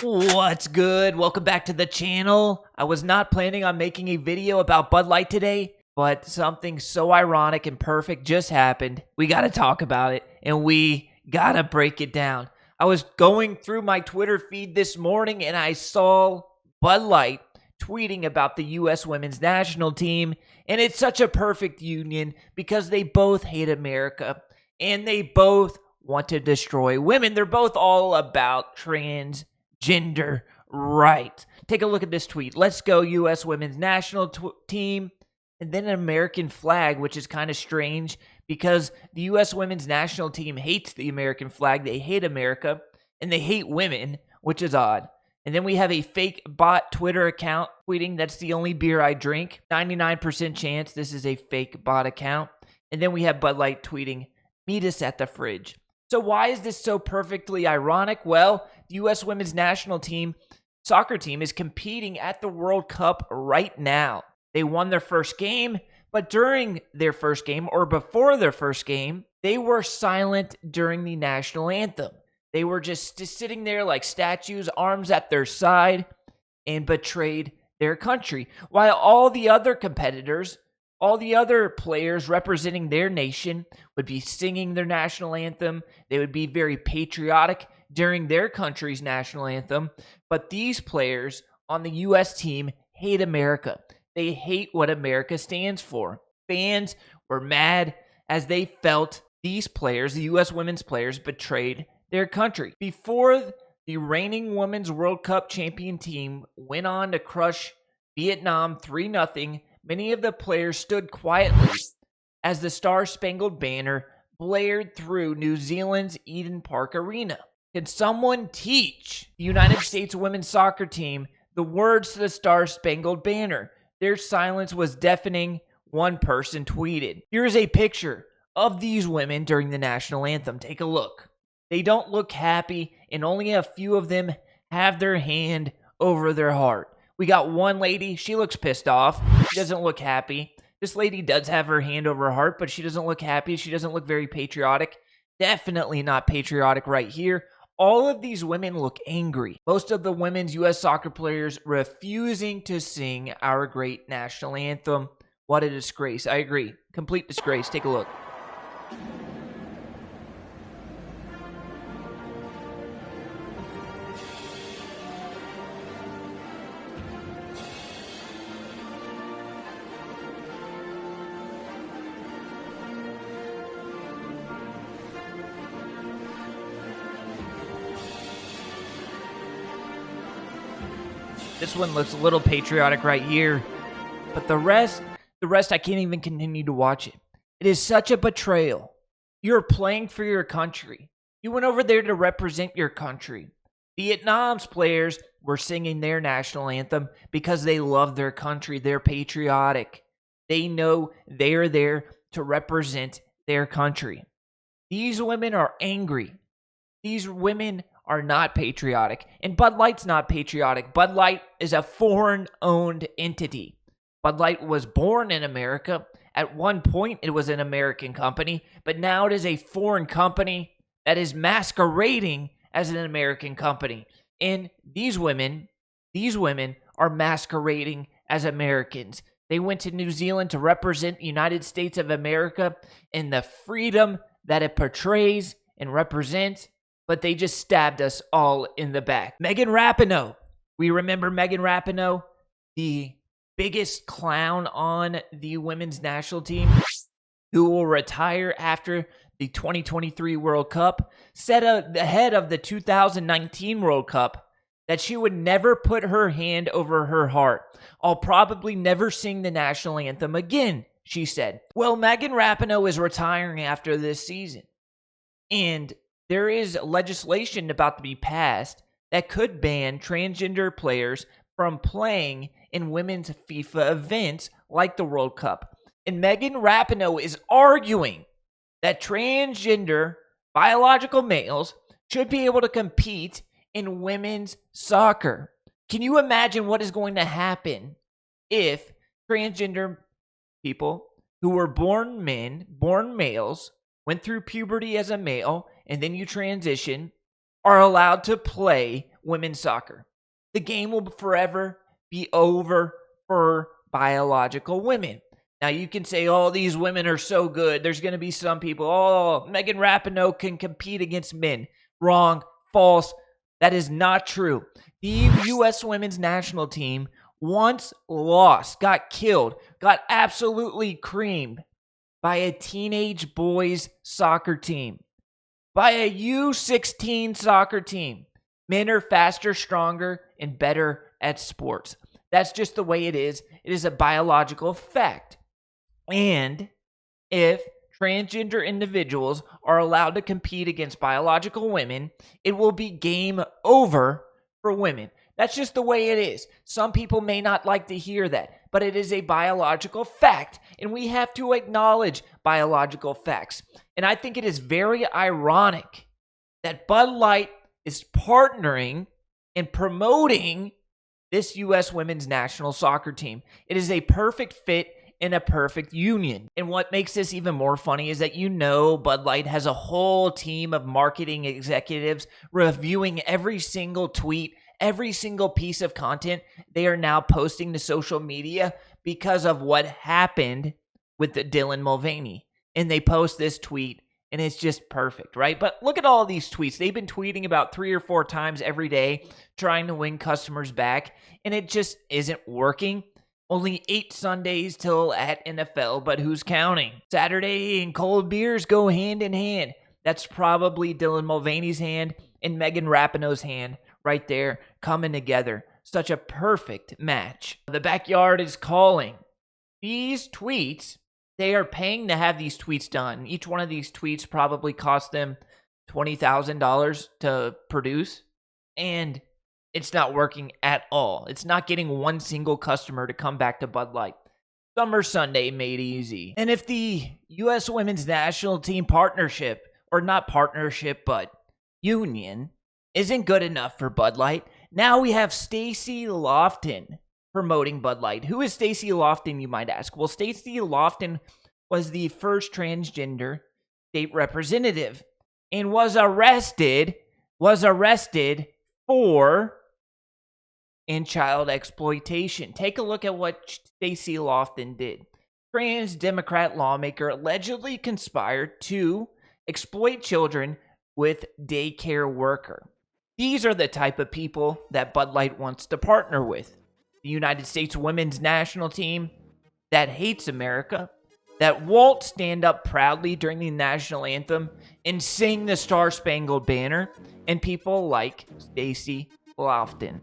What's good? Welcome back to the channel. I was not planning on making a video about Bud Light today, but something so ironic and perfect just happened. We gotta talk about it, and we gotta break it down. I was going through my Twitter feed this morning, and I saw Bud Light tweeting about the U.S. women's national team, and it's such a perfect union because they both hate America, and they both want to destroy women. They're both all about transgender right. Take a look at this tweet. Let's go U.S. women's national team, and then an American flag, which is kind of strange because the U.S. women's national team hates the American flag. They hate America, and they hate women, which is odd. And then we have a fake bot Twitter account tweeting, "That's the only beer I drink." 99% chance this is a fake bot account. And then we have Bud Light tweeting, "Meet us at the fridge." So why is this so perfectly ironic? Well, the U.S. women's national team, soccer team, is competing at the World Cup right now. They won their first game, but during their first game, or before their first game, they were silent during the national anthem. They were just sitting there like statues, arms at their side, and betrayed their country. While all the other competitors, all the other players representing their nation would be singing their national anthem. They would be very patriotic during their country's national anthem. But these players on the U.S. team hate America. They hate what America stands for. Fans were mad as they felt these players, the U.S. women's players, betrayed their country. Before the reigning Women's World Cup champion team went on to crush Vietnam 3-0, many of the players stood quietly as the Star-Spangled Banner blared through New Zealand's Eden Park Arena. Can someone teach the United States women's soccer team the words to the Star-Spangled Banner? Their silence was deafening, one person tweeted. Here's a picture of these women during the national anthem. Take a look. They don't look happy, and only a few of them have their hand over their heart. We got one lady, she looks pissed off. She doesn't look happy. This lady does have her hand over her heart, but she doesn't look happy. She doesn't look very patriotic. Definitely not patriotic right here. All of these women look angry. Most of the women's U.S. soccer players refusing to sing our great national anthem. What a disgrace. I agree. Complete disgrace. Take a look. This one looks a little patriotic right here, but the rest I can't even continue to watch it. It is such a betrayal. You're playing for your country. You went over there to represent your country. Vietnam's players were singing their national anthem because they love their country. They're patriotic. They know they're there to represent their country. These women are angry. These women are not patriotic, and Bud Light's not patriotic. Bud Light is a foreign-owned entity. Bud Light was born in America. At one point, it was an American company, but now it is a foreign company that is masquerading as an American company. And these women are masquerading as Americans. They went to New Zealand to represent the United States of America and the freedom that it portrays and represents, but they just stabbed us all in the back. Megan Rapinoe. We remember Megan Rapinoe, the biggest clown on the women's national team, who will retire after the 2023 World Cup, said ahead of the 2019 World Cup that she would never put her hand over her heart. "I'll probably never sing the national anthem again," she said. Well, Megan Rapinoe is retiring after this season, and there is legislation about to be passed that could ban transgender players from playing in women's FIFA events like the World Cup. And Megan Rapinoe is arguing that transgender biological males should be able to compete in women's soccer. Can you imagine what is going to happen if transgender people who were born men, born males, went through puberty as a male, and then you transition, are allowed to play women's soccer. The game will forever be over for biological women. Now, you can say, oh, these women are so good. There's going to be some people, oh, Megan Rapinoe can compete against men. Wrong, false. That is not true. The U.S. women's national team once lost, got killed, got absolutely creamed by a teenage boys soccer team, by a U16 soccer team. Men are faster, stronger, and better at sports. That's just the way it is. It is a biological fact. And if transgender individuals are allowed to compete against biological women, it will be game over for women. That's just the way it is. Some people may not like to hear that, but it is a biological fact, and we have to acknowledge biological facts. And I think it is very ironic that Bud Light is partnering and promoting this U.S. women's national soccer team. It is a perfect fit in a perfect union. And what makes this even more funny is that Bud Light has a whole team of marketing executives reviewing every single tweet, every single piece of content they are now posting to social media because of what happened with the Dylan Mulvaney. And they post this tweet, and it's just perfect, right? But look at all these tweets. They've been tweeting about 3 or 4 times every day, trying to win customers back, and it just isn't working. Only 8 Sundays till at NFL, but who's counting? Saturday and cold beers go hand in hand. That's probably Dylan Mulvaney's hand and Megan Rapinoe's hand right there coming together. Such a perfect match. The backyard is calling. These tweets, they are paying to have these tweets done. Each one of these tweets probably cost them $20,000 to produce, and it's not working at all. It's not getting one single customer to come back to Bud Light. Summer Sunday made easy. And if the U.S. women's national team partnership, or not partnership, but union, isn't good enough for Bud Light, now we have Stacey Lofton promoting Bud Light. Who is Stacey Lofton, you might ask? Well, Stacey Lofton was the first transgender state representative and was arrested for child exploitation. Take a look at what Stacey Lofton did. Trans Democrat lawmaker allegedly conspired to exploit children with daycare worker. These are the type of people that Bud Light wants to partner with. The United States women's national team that hates America, that won't stand up proudly during the national anthem and sing the Star-Spangled Banner, and people like Stacey Lofton.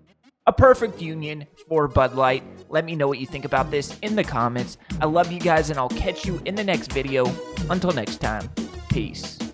A perfect union for Bud Light. Let me know what you think about this in the comments. I love you guys, and I'll catch you in the next video. Until next time, peace.